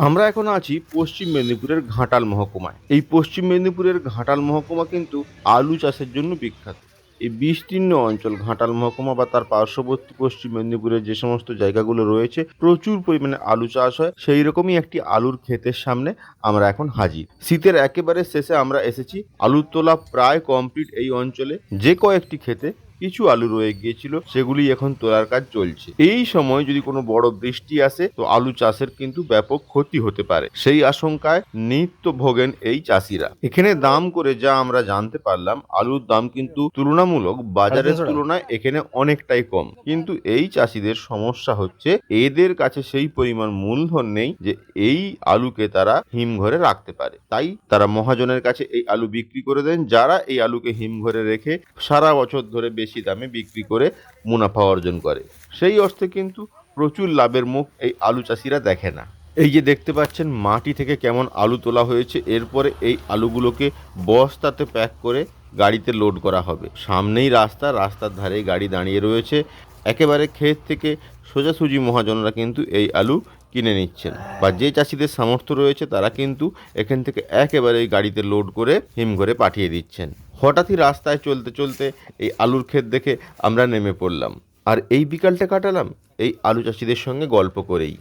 আমরা এখন আছি পশ্চিম মেদিনীপুরের ঘাটাল মহকুমায়। এই পশ্চিম মেদিনীপুরের ঘাটাল মহকুমা কিন্তু আলু চাষের জন্য বিখ্যাত। এই বিস্তীর্ণ অঞ্চল ঘাটাল মহকুমা বা তার পার্শ্ববর্তী পশ্চিম মেদিনীপুরের যে সমস্ত জায়গাগুলো রয়েছে প্রচুর পরিমাণে আলু চাষ হয়। সেই রকমই একটি আলুর ক্ষেতের সামনে আমরা এখন হাজির। শীতের একেবারে শেষে আমরা এসেছি। আলুর তোলা প্রায় কমপ্লিট এই অঞ্চলে। যে কয়েকটি ক্ষেতে কিছু আলু রয়ে গিয়েছিল সেগুলি এখন তোলার কাজ চলছে। এই সময় যদি কোনো বড় বৃষ্টি আসে তো আলু চাষের কিন্তু ব্যাপক ক্ষতি হতে পারে। সেই আশঙ্কায় নিত্য ভোগেন এই চাষিরা। এখানে দাম করে যা আমরা জানতে পারলাম, আলুর দাম কিন্তু তুলনামূলক বাজারের তুলনায় এখানে অনেকটাই কম। কিন্তু এই চাষিদের সমস্যা হচ্ছে এদের কাছে সেই পরিমাণ মূলধন নেই যে এই আলুকে তারা হিমঘরে রাখতে পারে। তাই তারা মহাজনের কাছে এই আলু বিক্রি করে দেন, যারা এই আলুকে হিমঘরে রেখে সারা বছর ধরে বেশি দামে বিক্রি করে মুনাফা অর্জন করে। সেই অর্থে কিন্তু প্রচুর লাভের মুখ এই আলু চাষিরা দেখে না। এই যে দেখতে পাচ্ছেন মাটি থেকে কেমন আলু তোলা হয়েছে, এরপরে এই আলুগুলোকে বস্তাতে প্যাক করে গাড়িতে লোড করা হবে। সামনেই রাস্তার ধারে গাড়ি দাঁড়িয়ে রয়েছে। একেবারে ক্ষেত থেকে সোজাসুজি মহাজনরা কিন্তু এই আলু কিনে নিচ্ছেন, বা যে চাষিদের সামর্থ্য রয়েছে তারা কিন্তু এখান থেকে একেবারে এই গাড়িতে লোড করে হিমঘরে পাঠিয়ে দিচ্ছেন। হঠাৎই রাস্তায় চলতে চলতে এই আলুর ক্ষেত দেখে আমরা নেমে পড়লাম, আর এই বিকালটা কাটালাম এই আলু চাষিদের সঙ্গে গল্প করেই।